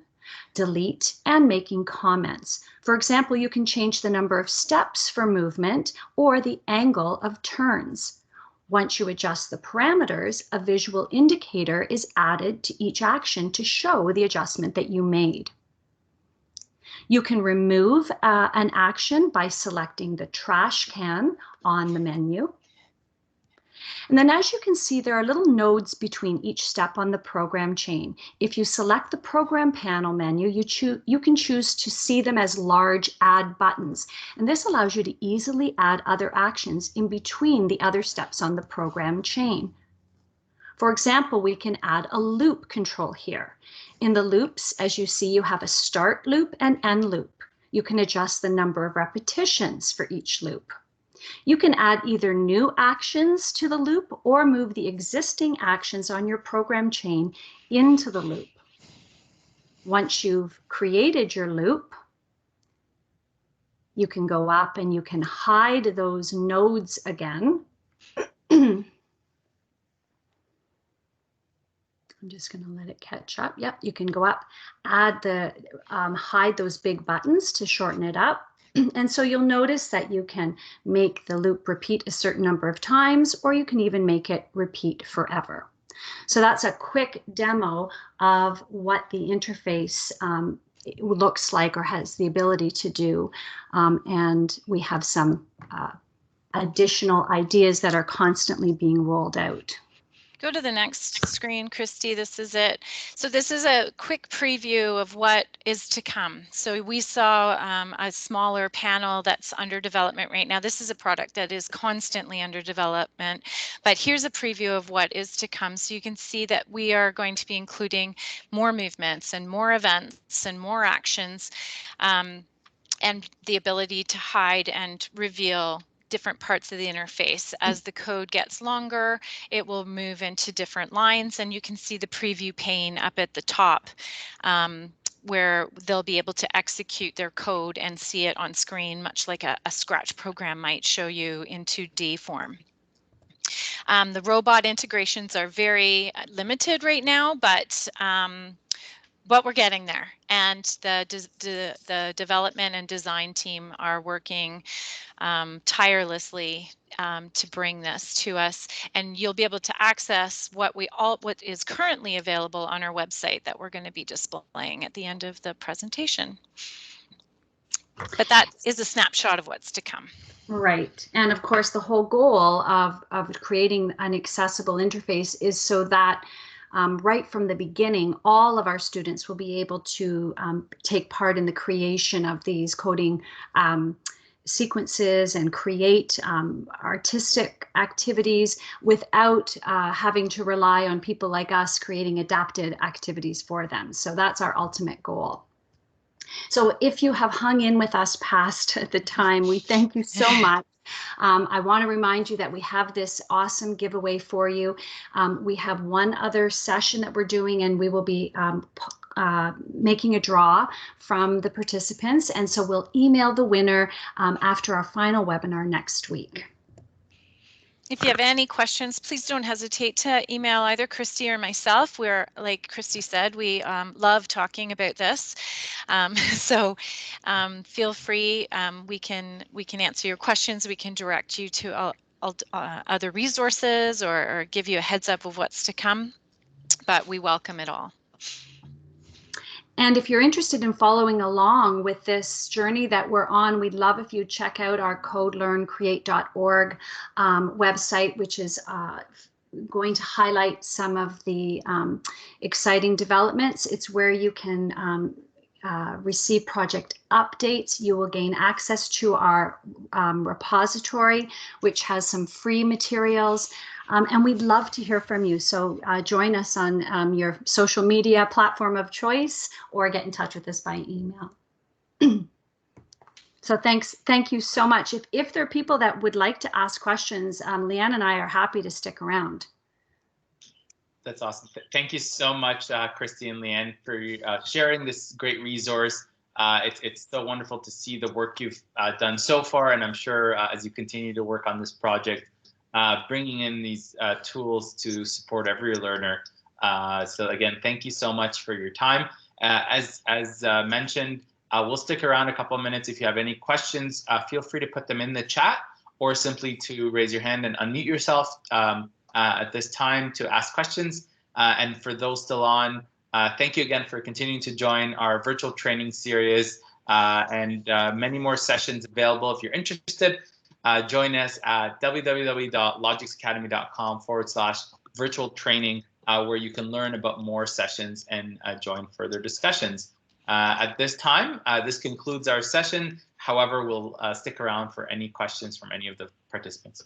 delete, and making comments. For example, you can change the number of steps for movement or the angle of turns. Once you adjust the parameters, a visual indicator is added to each action to show the adjustment that you made. You can remove an action by selecting the trash can on the menu. And then as you can see, there are little nodes between each step on the program chain. If you select the program panel menu, you can choose to see them as large add buttons. And this allows you to easily add other actions in between the other steps on the program chain. For example, we can add a loop control here. In the loops, as you see, you have a start loop and end loop. You can adjust the number of repetitions for each loop. You can add either new actions to the loop or move the existing actions on your program chain into the loop. Once you've created your loop, you can go up and you can hide those nodes again. I'm just going to let it catch up. Yep, you can go up, add the, hide those big buttons to shorten it up. And so you'll notice that you can make the loop repeat a certain number of times, or you can even make it repeat forever. So that's a quick demo of what the interface looks like or has the ability to do. And we have some additional ideas that are constantly being rolled out. Go to the next screen, Christy. This is it. So this is a quick preview of what is to come. So we saw a smaller panel that's under development right now. This is a product that is constantly under development, but here's a preview of what is to come. So you can see that we are going to be including more movements and more events and more actions, and the ability to hide and reveal different parts of the interface. As the code gets longer, it will move into different lines, and you can see the preview pane up at the top. where they'll be able to execute their code and see it on screen, much like a Scratch program might show you in 2D form. The robot integrations are very limited right now, but we're getting there, and the development and design team are working tirelessly to bring this to us, and you'll be able to access what is currently available on our website that we're going to be displaying at the end of the presentation. But that is a snapshot of what's to come. Right. And of course, the whole goal of creating an accessible interface is so that right from the beginning, all of our students will be able to take part in the creation of these coding sequences and create artistic activities without having to rely on people like us creating adapted activities for them. So that's our ultimate goal. So if you have hung in with us past the time, we thank you so much. I want to remind you that we have this awesome giveaway for you. We have one other session that we're doing, and we will be making a draw from the participants. And so we'll email the winner after our final webinar next week. If you have any questions, please don't hesitate to email either Christy or myself. We're, like Christy said, we love talking about this. So feel free. We can answer your questions. We can direct you to other resources or give you a heads up of what's to come. But we welcome it all. And if you're interested in following along with this journey that we're on, we'd love if you check out our codelearncreate.org website, which is going to highlight some of the exciting developments. It's where you can receive project updates. You will gain access to our repository, which has some free materials. And we'd love to hear from you. So join us on your social media platform of choice, or get in touch with us by email. So thank you so much. If there are people that would like to ask questions, Leanne and I are happy to stick around. That's awesome. Thank you so much, Christy and Leanne, for sharing this great resource. It's so wonderful to see the work you've done so far, and I'm sure as you continue to work on this project, bringing in these tools to support every learner. So again, thank you so much for your time. As mentioned, we'll stick around a couple of minutes. If you have any questions, feel free to put them in the chat, or simply to raise your hand and unmute yourself at this time to ask questions. And for those still on, thank you again for continuing to join our virtual training series, and many more sessions available. If you're interested, join us at www.logicsacademy.com/virtual training, where you can learn about more sessions and join further discussions. At this time, this concludes our session. However, we'll stick around for any questions from any of the participants.